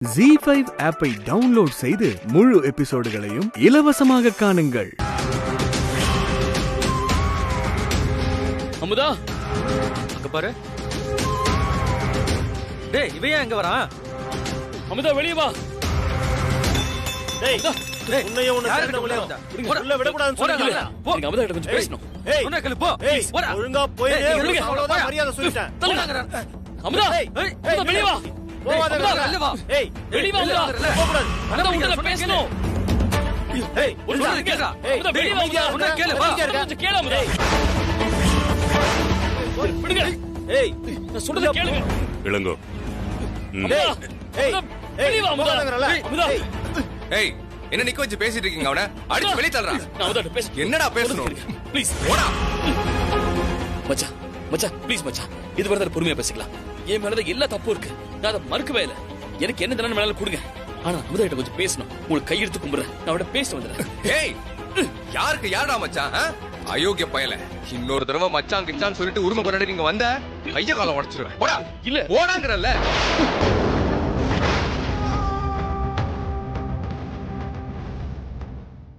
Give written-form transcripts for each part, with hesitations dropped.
ZEE5 ஆப்பை download செய்து முழு எபிசோடுகளையும் இலவசமாக காணுங்கள். அமுதா அங்க பாரு. டேய் இவன் எங்க வரான்? அமுதா வெளிய வா. டேய் உன்னைய உன்னை சேர்ந்தவங்களே உள்ள விட கூடாதுன்னு சொல்றீங்க. போ. நீங்க அமுதா கிட்ட கொஞ்சம் பேசணும். சொன்னா கேளு போ. போடா. ஒழுங்கா போய் அவ்வளவுதான் மரியாதை சொல்லிட்டேன். அமுதா அமுதா வெளிய வா. போவாத வெளிய வா. ஏய் வெளிய வா அமுதா. போக கூடாது. அமுதா உன்கிட்ட பேசணும். ஏய் ஒழுங்கா கேளுடா. அமுதா வெளிய வா. சொன்னா கேளு. வா. கொஞ்சம் கேளு அமுதா. விடுங்க. ஏய் நான் சொல்றத கேளுங்க. இளங்கோ. ஏய் வெளிய வா அமுதா. அமுதா ஏய் என்ன நிக்க வச்சு பேசிட்டு இருக்கீங்க? அவனை அடிச்சு வெளிய தள்ளுறா. நான் அமுதா பேச. என்னடா பேசணும்? ப்ளீஸ் போடா. மச்சான் மச்சான் ப்ளீஸ் மச்சான், இது வரத பொறுமையா பேசிக்கலாம். என் மேல எல்லா தப்பு இருக்கு, நான் அதை மறுக்கவே இல்லை. எனக்கு என்ன தண்டனை வேணாலும் கொடுங்க, ஆனா அமுதா கிட்ட கொஞ்சம் பேசணும். உங்களுக்கு கையெடுத்து கும்பிடுறேன், நான் அவட பேச வந்துடுறேன். ஏய் யாருக்கு யாரா மச்சான்? அயோக்கிய பயல. இன்னொரு தடவை மச்சான் கிச்சான் சொல்லிட்டு உரிமை கொண்டாடி நீங்க வந்த கைய காலம் உடைச்சிருவேன். போடா. இல்ல போடாங்கறல்ல.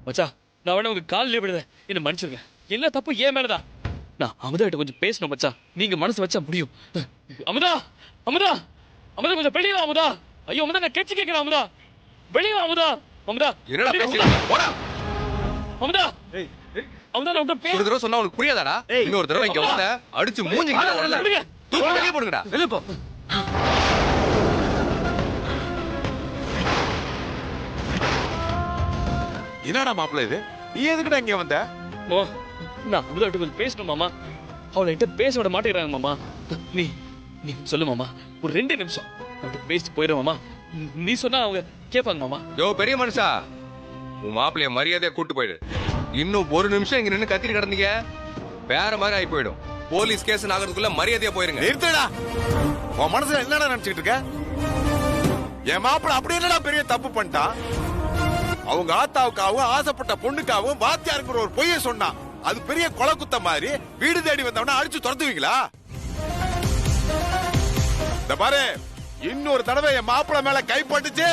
மச்சான் நான் வேணா உங்க காலிலே விடுறேன், என்ன மன்னிச்சிருங்க. எல்லா தப்பு ஏன் மேலதான். நான் அமுதா கிட்ட கொஞ்சம் பேசணும் மச்சான், நீங்க மனசு வச்சா முடியும். அமுதா அமுதா அமுதா கொஞ்சம் வெளியே வா அமுதா. ஐயோ அமுதா நான் கேட்சி கேட்கிறேன் அமுதா, வெளியே வா அமுதா. அமுதா என்னடா பேசுறீங்க? போடா. அமுதா அமுதா நான் உன்கிட்ட ஒரு தடவை சொன்னா உனக்கு புரியாதாடா? இன்னொரு தடவை இங்க வந்த அடிச்சு மூஞ்சி கிட்ட உடனே தூக்கி வெளிய போடுங்கடா. வெளிய போ. என்னடா மாப்பிள்ள இது? நீ எதுக்குடா இங்க வந்த? மாமா நான் அமுதா கிட்ட கொஞ்சம் பேசணும் மாமா. அவளை என்கிட்ட பேச விட மாட்டேங்கிறாங்க மாமா. நீ நீ சொல்லு மாமா, ஒரு 2 நிமிஷம் அவள்கிட்ட பேசிட்டு போயிடும் மாமா. நீ சொன்னா அவங்க கேட்பாங்க மாமா. யோ பெரிய மனுஷா, உன் மாப்பிள்ளைய மரியாதையா கூட்டு போயிடு. இன்னும் ஒரு நிமிஷம் இங்க நின்னு கத்திட்டு கிடந்தீங்க வேற மாதிரி ஆகி போயிடும். போலீஸ் கேஸ் ஆகிறதுக்குள்ள மரியாதையா போயிருங்க. நிறுத்துடா. உன் மனசுல என்னடா நினைச்சிட்டு இருக்க? என் மாப்பிள்ள அப்படி என்னடா பெரிய தப்பு பண்ணிட்டான்? அவங்க ஆத்தாவுக்காகவும் ஆசைப்பட்ட பொண்ணுக்காகவும் வாத்தியாருங்கிற ஒரு பொய்ய சொன்னான். அது பெரிய கொலை குத்த மாதிரி வீடு தேடி வந்தவன அடிச்சு துரத்துவீங்களா? இந்த பாரு, இன்னொரு தடவை என் மாப்பிள்ள மேல கைப்பட்டுச்சு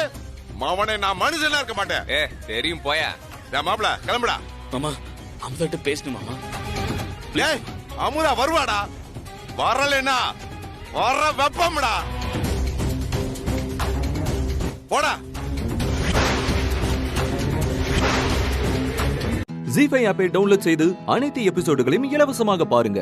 மவனை நான் மனுஷனா இருக்க மாட்டேன். ஏ தெரியும் போயா. என் மாப்பிள்ள கிளம்புடா. மாமா அமுதா கிட்ட பேசணும் மாமா. ஏய் அமுதா வருவாடா, வரலன்னா வர வெப்பம்டா. போடா. ZEE5 ஆப்பை டவுன்லோட் செய்து அனைத்து எபிசோடுகளையும் இலவசமாக பாருங்க.